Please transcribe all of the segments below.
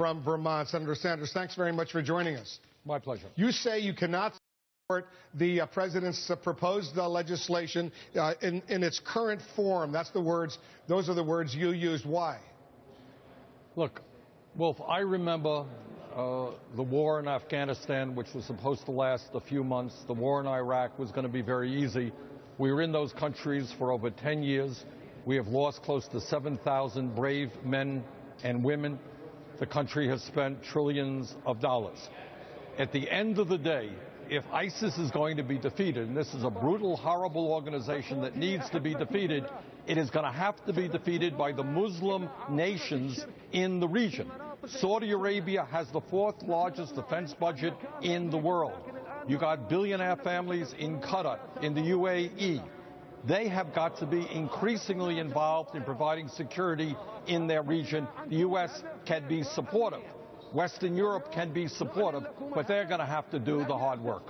from Vermont. Senator Sanders, thanks very much for joining us. My pleasure. You say you cannot support the president's proposed legislation in its current form. Those are the words you used. Why? Look, Wolf, I remember the war in Afghanistan, which was supposed to last a few months. The war in Iraq was going to be very easy. We were in those countries for over 10 years. We have lost close to 7,000 brave men and women. The country has spent trillions of dollars. At the end of the day, if ISIS is going to be defeated, and this is a brutal, horrible organization that needs to be defeated, it is going to have to be defeated by the Muslim nations in the region. Saudi Arabia has the fourth largest defense budget in the world. You got billionaire families in Qatar, in the UAE. They have got to be increasingly involved in providing security in their region. The U.S. can be supportive. Western Europe can be supportive, but they're going to have to do the hard work.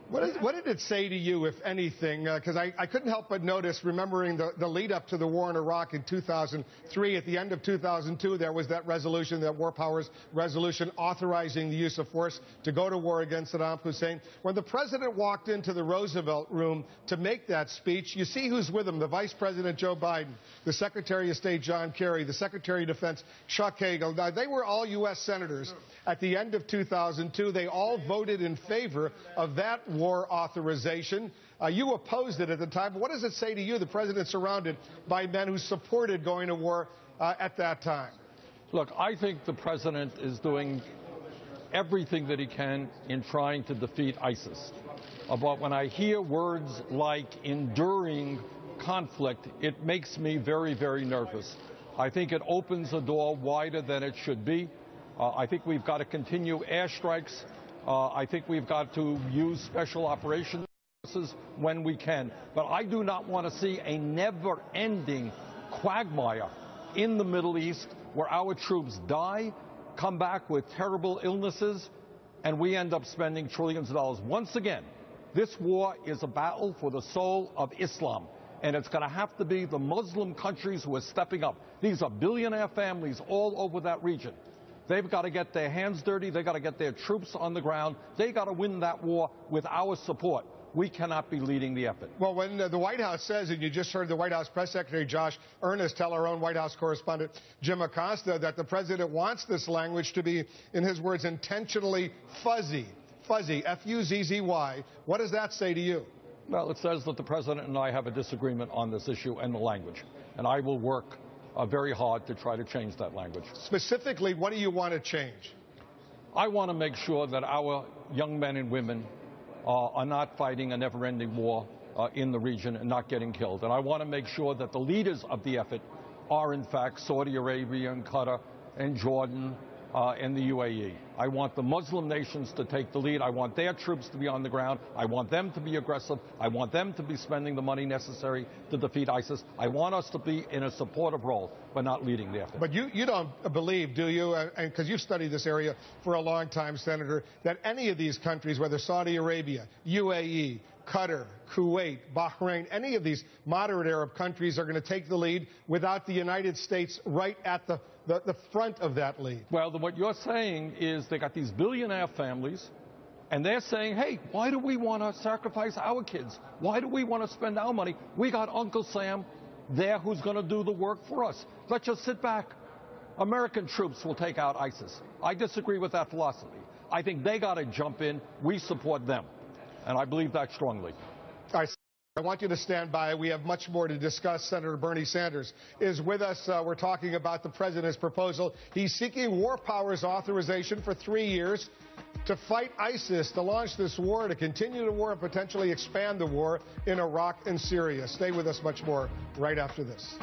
What did it say to you, if anything? Because I couldn't help but notice, remembering the lead up to the war in Iraq in 2003, at the end of 2002, there was that resolution, that War Powers Resolution, authorizing the use of force to go to war against Saddam Hussein. When the president walked into the Roosevelt room to make that speech, you see who's with him: the Vice President Joe Biden, the Secretary of State John Kerry, the Secretary of Defense Chuck Hagel. Now, they were all U.S. senators. At the end of 2002, they all voted in favor of that war authorization. You opposed it at the time. What does it say to you, the president surrounded by men who supported going to war at that time? Look, I think the president is doing everything that he can in trying to defeat ISIS. But when I hear words like enduring conflict, it makes me very, very nervous. I think it opens the door wider than it should be. I think we've got to continue airstrikes. I think we've got to use special operations when we can. But I do not want to see a never-ending quagmire in the Middle East where our troops die, come back with terrible illnesses, and we end up spending trillions of dollars. Once again, this war is a battle for the soul of Islam. And it's going to have to be the Muslim countries who are stepping up. These are billionaire families all over that region. They've got to get their hands dirty. They've got to get their troops on the ground. They've got to win that war with our support. We cannot be leading the effort. Well, when the White House says, and you just heard the White House Press Secretary Josh Earnest tell our own White House correspondent Jim Acosta that the president wants this language to be, in his words, intentionally fuzzy, F-U-Z-Z-Y. What does that say to you? Well, it says that the president and I have a disagreement on this issue and the language, and I will work very hard to try to change that language. Specifically, what do you want to change? I want to make sure that our young men and women are not fighting a never-ending war in the region and not getting killed. And I want to make sure that the leaders of the effort are, in fact, Saudi Arabia and Qatar and Jordan and the UAE. I want the Muslim nations to take the lead. I want their troops to be on the ground. I want them to be aggressive. I want them to be spending the money necessary to defeat ISIS. I want us to be in a supportive role, but not leading the effort. But you don't believe, do you, because you've studied this area for a long time, Senator, that any of these countries, whether Saudi Arabia, UAE, Qatar, Kuwait, Bahrain, any of these moderate Arab countries are going to take the lead without the United States right at the front of that lead? Well, what you're saying is they got these billionaire families, and they're saying, hey, why do we want to sacrifice our kids? Why do we want to spend our money? We got Uncle Sam there who's going to do the work for us. Let's just sit back. American troops will take out ISIS. I disagree with that philosophy. I think they got to jump in. We support them. And I believe that strongly. All right, I want you to stand by. We have much more to discuss. Senator Bernie Sanders is with us. We're talking about the president's proposal. He's seeking war powers authorization for 3 years to fight ISIS, to launch this war, to continue the war, and potentially expand the war in Iraq and Syria. Stay with us, much more right after this.